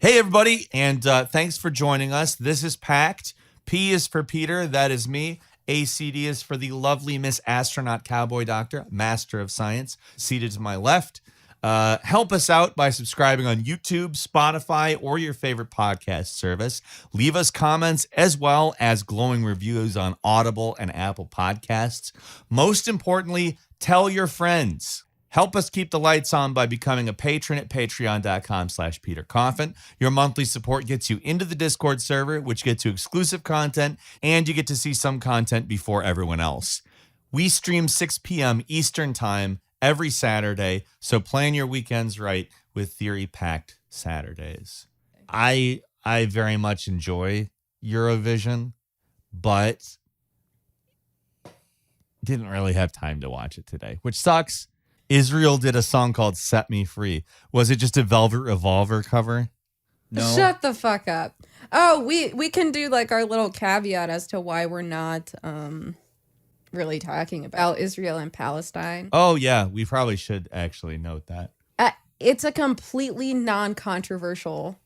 Hey, everybody, and thanks for joining us. This is Packed. P is for Peter. That is me. ACD is for the lovely Miss Astronaut Cowboy Doctor, Master of Science, seated to my left. Help us out by subscribing on YouTube, Spotify, or your favorite podcast service. Leave us comments as well as glowing reviews on Audible and Apple Podcasts. Most importantly, tell your friends. Help us keep the lights on by becoming a patron at patreon.com/PeterCoffin. Your monthly support gets you into the Discord server, which gets you exclusive content, and you get to see some content before everyone else. We stream 6 p.m. Eastern Time every Saturday, so plan your weekends right with Theory Packed Saturdays. I very much enjoy Eurovision, but didn't really have time to watch it today, which sucks. Israel did a song called Set Me Free. Was it just a Velvet Revolver cover? No. Shut the fuck up. Oh, we can do like our little caveat as to why we're not really talking about Israel and Palestine. Oh, yeah. We probably should actually note that. It's a completely non-controversial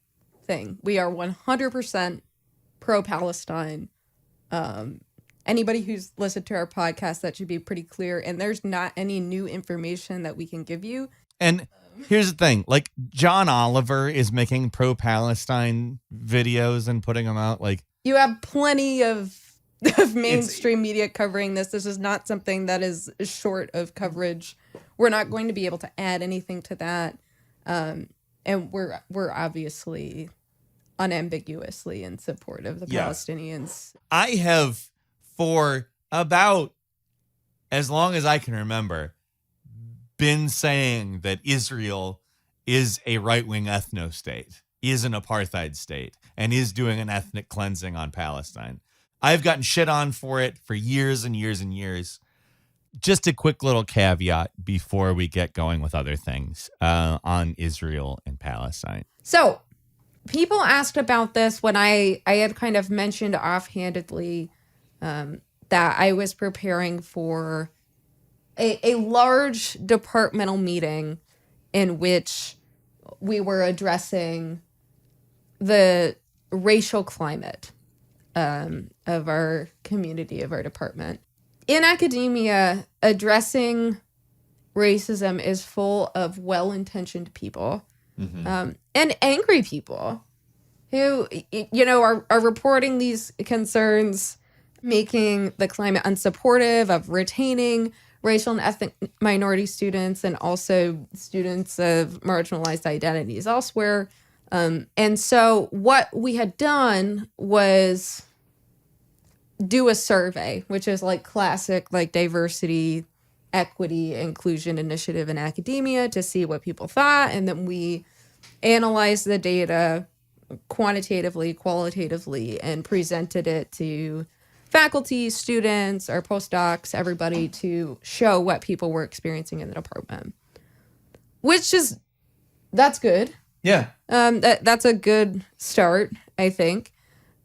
thing. We are 100% pro-Palestine. Anybody who's listened to our podcast, that should be pretty clear. And there's not any new information that we can give you. And here's the thing. Like, John Oliver is making pro-Palestine videos and putting them out. Like, you have plenty of mainstream media covering this. This is not something that is short of coverage. We're not going to be able to add anything to that. And we're obviously unambiguously in support of the Palestinians. I have, for about as long as I can remember, been saying that Israel is a right-wing ethno-state, is an apartheid state, and is doing an ethnic cleansing on Palestine. I've gotten shit on for it for years and years and years. Just a quick little caveat before we get going with other things on Israel and Palestine. So, people asked about this when I had kind of mentioned offhandedly that I was preparing for a large departmental meeting in which we were addressing the racial climate of our community, of our department. In academia, addressing racism is full of well-intentioned people and angry people who, are reporting these concerns, making the climate unsupportive of retaining racial and ethnic minority students and also students of marginalized identities elsewhere. And so what we had done was do a survey, which is like classic, like diversity, equity, inclusion initiative in academia, to see what people thought. And then we analyzed the data quantitatively, qualitatively, and presented it to faculty, students, our postdocs, everybody, to show what people were experiencing in the department. That's good. Yeah. That's a good start, I think.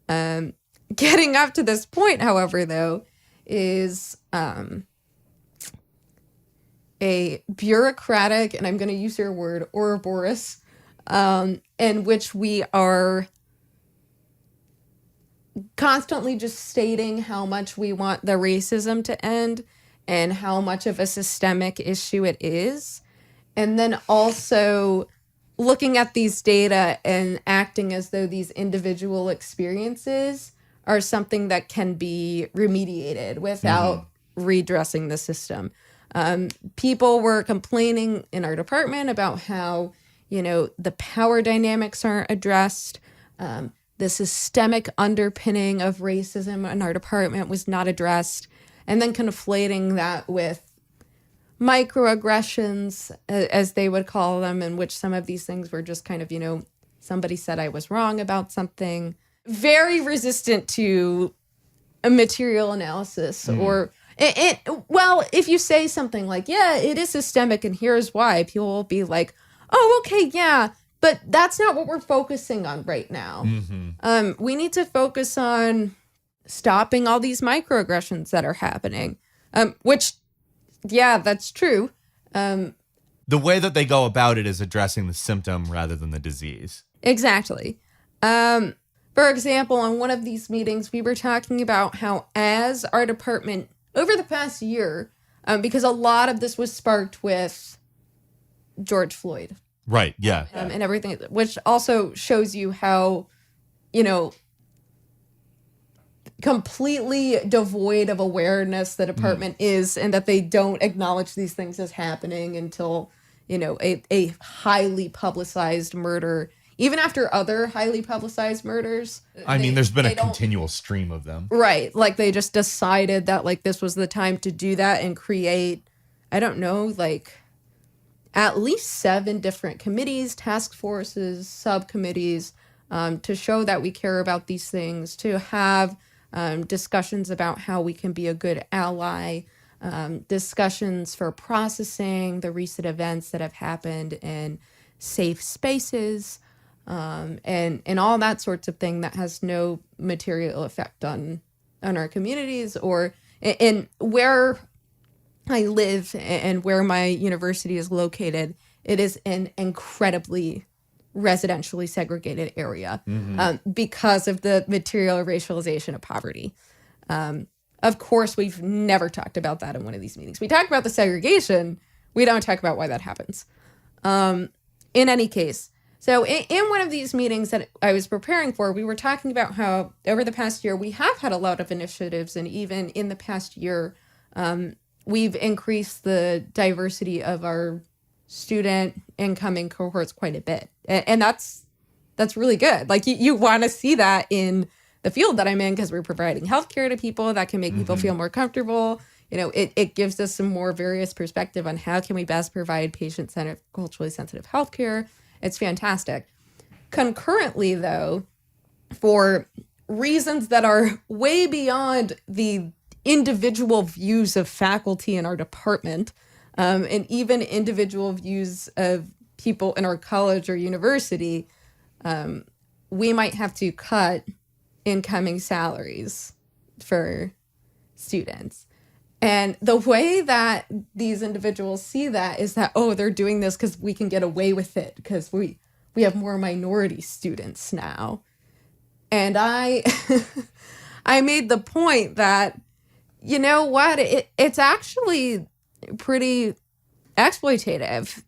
Getting up to this point, however, though, is a bureaucratic, and I'm going to use your word, Ouroboros, in which we are constantly just stating how much we want the racism to end and how much of a systemic issue it is. And then also looking at these data and acting as though these individual experiences are something that can be remediated without redressing the system. People were complaining in our department about how, the power dynamics aren't addressed. The systemic underpinning of racism in our department was not addressed. And then conflating that with microaggressions, as they would call them, in which some of these things were just kind of, somebody said I was wrong about something. Very resistant to a material analysis or if you say something like, yeah, it is systemic and here's why, people will be like, oh, okay, yeah, but that's not what we're focusing on right now. We need to focus on stopping all these microaggressions that are happening, which, yeah, that's true. The way that they go about it is addressing the symptom rather than the disease. Exactly. For example, on one of these meetings, we were talking about how, as our department over the past year, because a lot of this was sparked with George Floyd, Right. Yeah. and everything, which also shows you how, you know, completely devoid of awareness the department is, and that they don't acknowledge these things as happening until, a highly publicized murder. Even after other highly publicized murders, I mean, there's been a they don't- continual stream of them. Right. Like they just decided that like this was the time to do that and create, I don't know, like at least 7 different committees, task forces, subcommittees, to show that we care about these things, to have discussions about how we can be a good ally, discussions for processing the recent events that have happened in safe spaces, and all that sorts of thing that has no material effect on our communities or in where I live and where my university is located. It is an incredibly residentially segregated area because of the material racialization of poverty. Of course, we've never talked about that in one of these meetings. We talk about the segregation. We don't talk about why that happens. In any case, so in one of these meetings that I was preparing for, we were talking about how over the past year, we have had a lot of initiatives. And even in the past year, we've increased the diversity of our student incoming cohorts quite a bit. And that's really good. Like you want to see that in the field that I'm in, because we're providing healthcare to people that can make people feel more comfortable. It gives us some more various perspective on how can we best provide patient-centered, culturally sensitive healthcare. It's fantastic. Concurrently, though, for reasons that are way beyond the individual views of faculty in our department, and even individual views of people in our college or university, we might have to cut incoming salaries for students. And the way that these individuals see that is that, oh, they're doing this because we can get away with it because we have more minority students now. And I I made the point that, you know what, it's actually pretty exploitative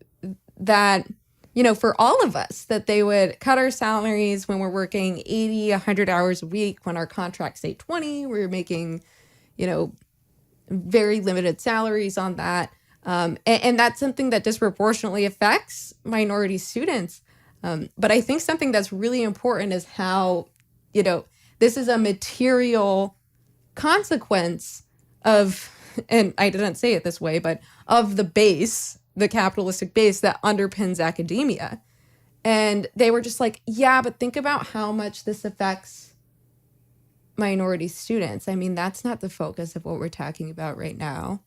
that, for all of us, that they would cut our salaries when we're working 80, 100 hours a week, when our contracts say 20, we're making, very limited salaries on that. And that's something that disproportionately affects minority students. But I think something that's really important is how, this is a material consequence of, and I didn't say it this way, but of the base, the capitalistic base that underpins academia. And they were just like, yeah, but think about how much this affects minority students. I mean, that's not the focus of what we're talking about right now.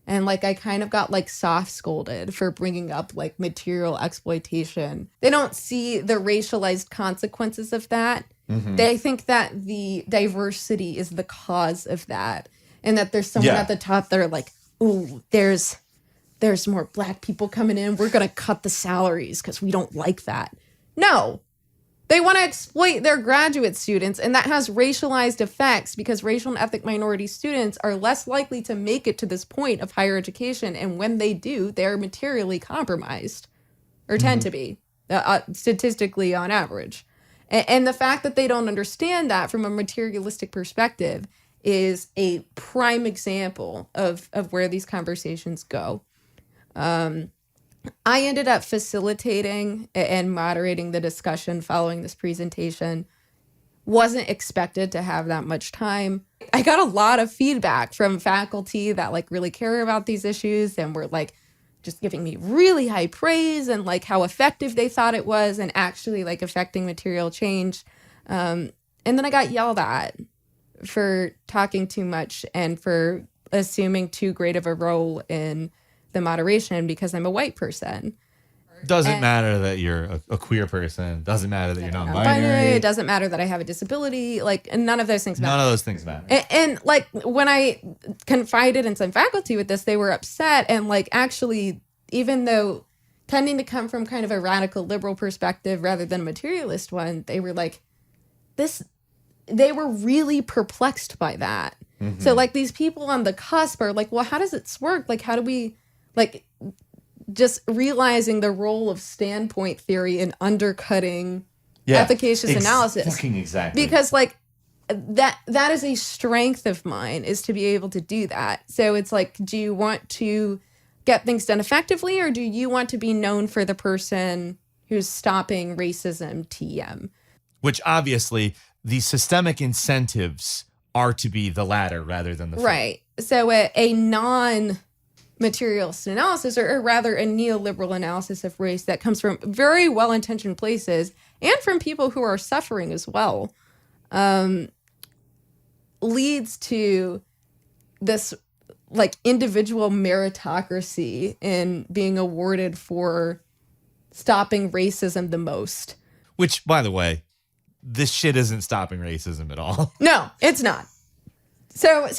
And I kind of got soft scolded for bringing up material exploitation. They don't see the racialized consequences of that. They think that the diversity is the cause of that. And that there's someone at the top that are like, ooh, there's more Black people coming in. We're going to cut the salaries because we don't like that. No. They want to exploit their graduate students, and that has racialized effects because racial and ethnic minority students are less likely to make it to this point of higher education. And when they do, they're materially compromised, or tend to be, statistically on average. And the fact that they don't understand that from a materialistic perspective is a prime example of where these conversations go. I ended up facilitating and moderating the discussion following this presentation. Wasn't expected to have that much time. I got a lot of feedback from faculty that really care about these issues and were just giving me really high praise and how effective they thought it was and actually affecting material change. And then I got yelled at for talking too much and for assuming too great of a role in the moderation because I'm a white person. Doesn't matter that you're a queer person. Doesn't matter that you're non-binary. It doesn't matter that I have a disability. And none of those things matter. None of those things matter. And when I confided in some faculty with this, they were upset. And actually, even though tending to come from kind of a radical liberal perspective rather than a materialist one, they were like, they were really perplexed by that. So like these people on the cusp are like, well, how does it work? Like, how do we, like, just realizing the role of standpoint theory in undercutting efficacious analysis. Fucking exactly. Because like that is a strength of mine, is to be able to do that. So it's like, do you want to get things done effectively, or do you want to be known for the person who's stopping racism TM? Which obviously the systemic incentives are to be the latter rather than the former. Right. So a non-materialist analysis, or rather a neoliberal analysis of race that comes from very well-intentioned places and from people who are suffering as well, leads to this like individual meritocracy in being awarded for stopping racism the most. Which, by the way, this shit isn't stopping racism at all. No, it's not. So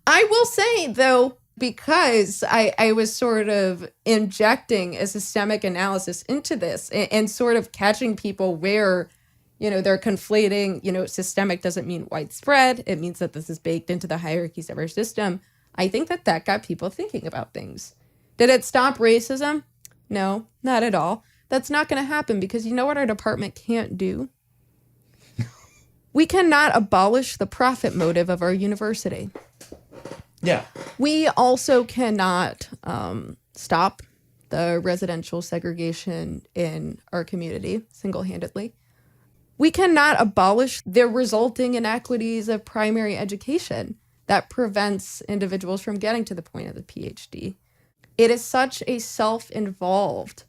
I will say, though, because I was sort of injecting a systemic analysis into this and sort of catching people where, they're conflating, systemic doesn't mean widespread. It means that this is baked into the hierarchies of our system. I think that got people thinking about things. Did it stop racism? No, not at all. That's not going to happen because you know what our department can't do? We cannot abolish the profit motive of our university. Yeah. We also cannot stop the residential segregation in our community single-handedly. We cannot abolish the resulting inequities of primary education that prevents individuals from getting to the point of the PhD. It is such a self-involved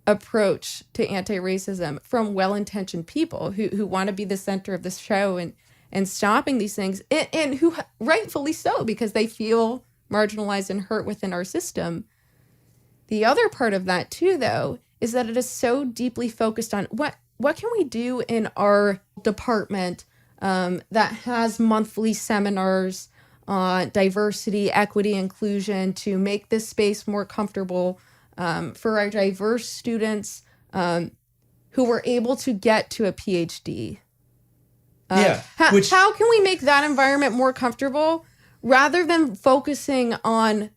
approach to anti-racism from well-intentioned people who want to be the center of the show and stopping these things, and who rightfully so, because they feel marginalized and hurt within our system. The other part of that too, though, is that it is so deeply focused on what can we do in our department that has monthly seminars on diversity, equity, inclusion to make this space more comfortable for our diverse students who were able to get to a PhD. How can we make that environment more comfortable rather than focusing on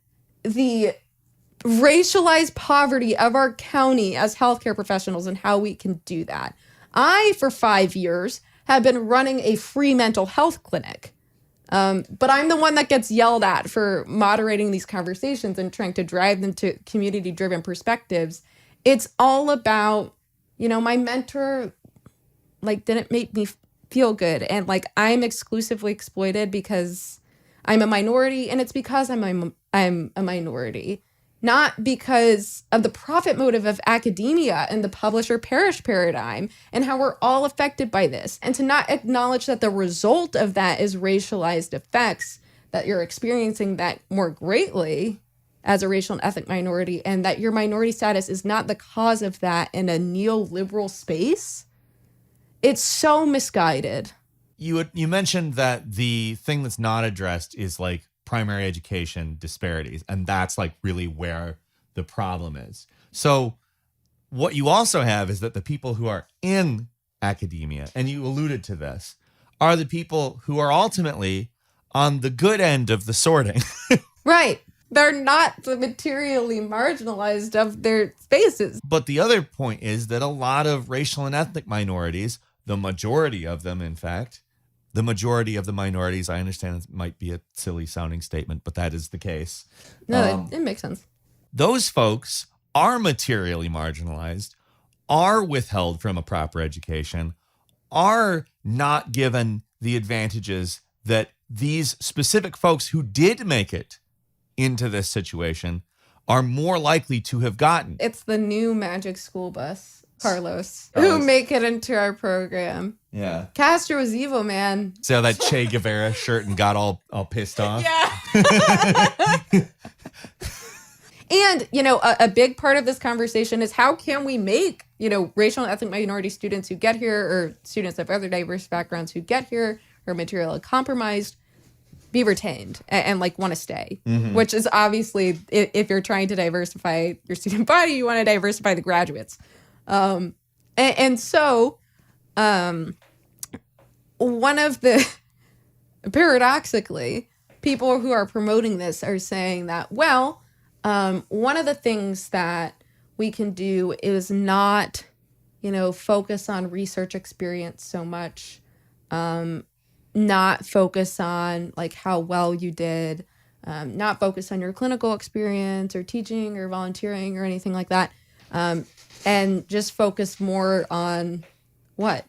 the racialized poverty of our county as healthcare professionals and how we can do that? I, for 5 years, have been running a free mental health clinic. But I'm the one that gets yelled at for moderating these conversations and trying to drive them to community-driven perspectives. It's all about, my mentor, didn't make me feel good. And, I'm exclusively exploited because I'm a minority, and it's because I'm a minority. Not because of the profit motive of academia and the publish-or-perish paradigm and how we're all affected by this. And to not acknowledge that the result of that is racialized effects, that you're experiencing that more greatly as a racial and ethnic minority, and that your minority status is not the cause of that in a neoliberal space. It's so misguided. You mentioned that the thing that's not addressed is primary education disparities. And that's really where the problem is. So what you also have is that the people who are in academia, and you alluded to this, are the people who are ultimately on the good end of the sorting. Right. They're not the materially marginalized of their spaces. But the other point is that a lot of racial and ethnic minorities, the majority of them, in fact, the majority of the minorities, I understand it might be a silly sounding statement, but that is the case. No, it makes sense. Those folks are materially marginalized, are withheld from a proper education, are not given the advantages that these specific folks who did make it into this situation are more likely to have gotten. It's the new magic school bus. Carlos, who make it into our program. Yeah. Castro was evil, man. So that Che Guevara shirt and got all pissed off. Yeah. And, a big part of this conversation is how can we make, racial and ethnic minority students who get here, or students of other diverse backgrounds who get here, or materially compromised, be retained and like want to stay, which is obviously if you're trying to diversify your student body, you want to diversify the graduates. And so one of the, paradoxically, people who are promoting this are saying that, well, one of the things that we can do is not, focus on research experience so much, not focus on like how well you did, not focus on your clinical experience or teaching or volunteering or anything like that, and just focus more on what?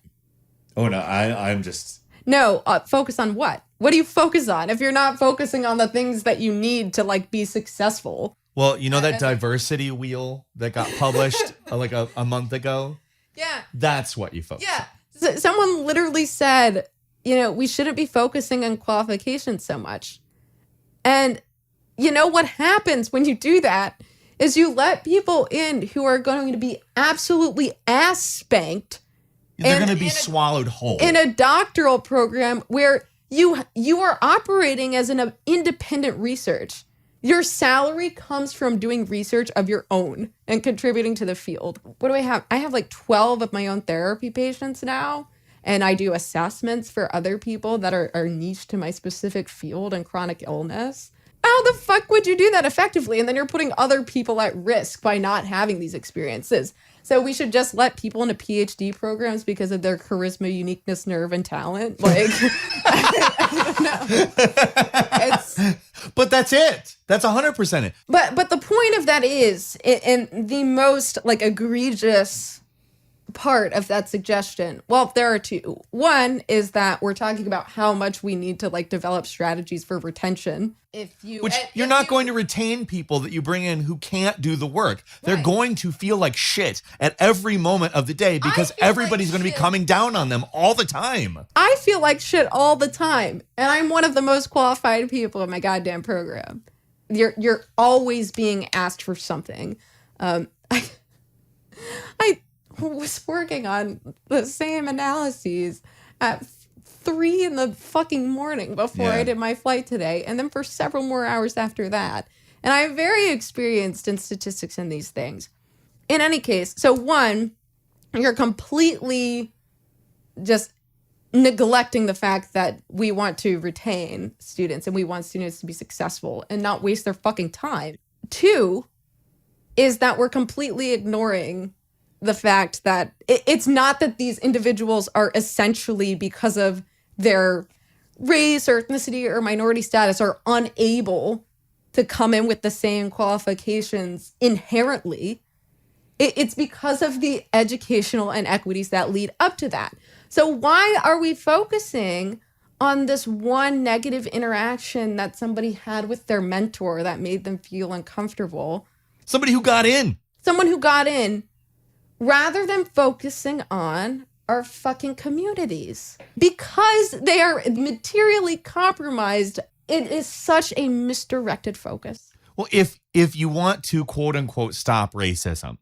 Oh no, I'm just no. Focus on what? What do you focus on if you're not focusing on the things that you need to like be successful? Well, that diversity wheel that got published like a month ago. Yeah, that's what you focus. Yeah, someone literally said, we shouldn't be focusing on qualifications so much. And what happens when you do that is you let people in who are going to be absolutely ass spanked. They're going to be swallowed whole. In a doctoral program where you are operating as an independent research. Your salary comes from doing research of your own and contributing to the field. What do I have? I have like 12 of my own therapy patients now. And I do assessments for other people that are niche to my specific field and chronic illness. How the fuck would you do that effectively? And then you're putting other people at risk by not having these experiences. So we should just let people into PhD programs because of their charisma, uniqueness, nerve, and talent. Like, I don't know. But that's it. That's 100% it. But the point of that is, and the most like egregious part of that suggestion, well, there are two. One is that we're talking about how much we need to like develop strategies for retention. You're not going to retain people that you bring in who can't do the work. They're going to feel like shit at every moment of the day because everybody's going to be coming down on them all the time. I feel like shit all the time. And I'm one of the most qualified people in my goddamn program. You're always being asked for something. I was working on the same analyses at 3 in the fucking morning before I did my flight today, and then for several more hours after that. And I'm very experienced in statistics and these things. In any case, so one, you're completely just neglecting the fact that we want to retain students and we want students to be successful and not waste their fucking time. Two is that we're completely ignoring the fact that it's not that these individuals are essentially, because of their race or ethnicity or minority status, are unable to come in with the same qualifications inherently. It's because of the educational inequities that lead up to that. So why are we focusing on this one negative interaction that somebody had with their mentor that made them feel uncomfortable? Somebody who got in. Someone who got in, rather than focusing on our fucking communities. Because they are materially compromised, it is such a misdirected focus. Well, if you want to, quote unquote, stop racism,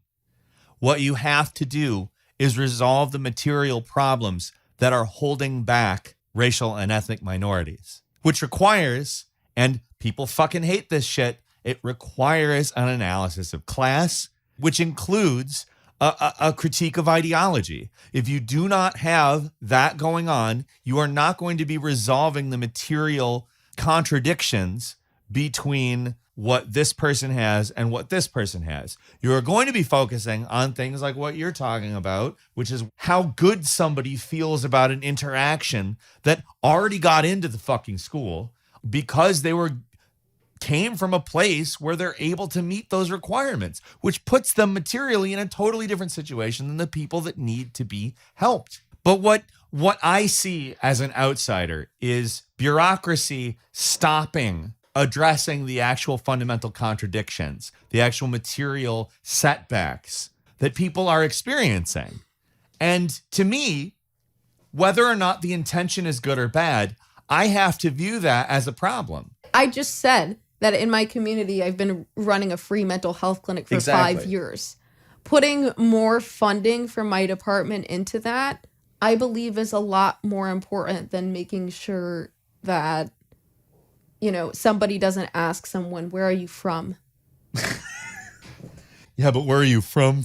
what you have to do is resolve the material problems that are holding back racial and ethnic minorities, which requires, and people fucking hate this shit, it requires an analysis of class, which includes a critique of ideology. If you do not have that going on, you are not going to be resolving the material contradictions between what this person has and what this person has. You are going to be focusing on things like what you're talking about, which is how good somebody feels about an interaction that already got into the fucking school because they came from a place where they're able to meet those requirements, which puts them materially in a totally different situation than the people that need to be helped. But what I see as an outsider is bureaucracy stopping addressing the actual fundamental contradictions, the actual material setbacks that people are experiencing. And to me, whether or not the intention is good or bad, I have to view that as a problem. I just said that in my community, I've been running a free mental health clinic for 5 years. Putting more funding from my department into that, I believe, is a lot more important than making sure that somebody doesn't ask someone, where are you from? Yeah, but where are you from?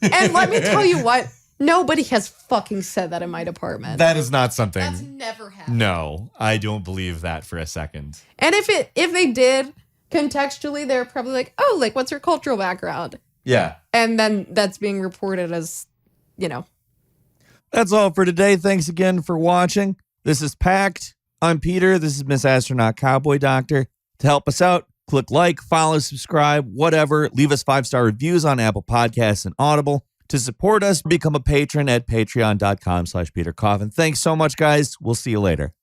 And let me tell you what, nobody has fucking said that in my department. That is not something. That's never happened. No, I don't believe that for a second. And if they did, contextually, they're probably like, oh, like, what's your cultural background? Yeah. And then that's being reported as, That's all for today. Thanks again for watching. This is Packed. I'm Peter. This is Miss Astronaut Cowboy Doctor. To help us out, click like, follow, subscribe, whatever. Leave us 5-star reviews on Apple Podcasts and Audible. To support us, become a patron at patreon.com/PeterCoffin. Thanks so much, guys. We'll see you later.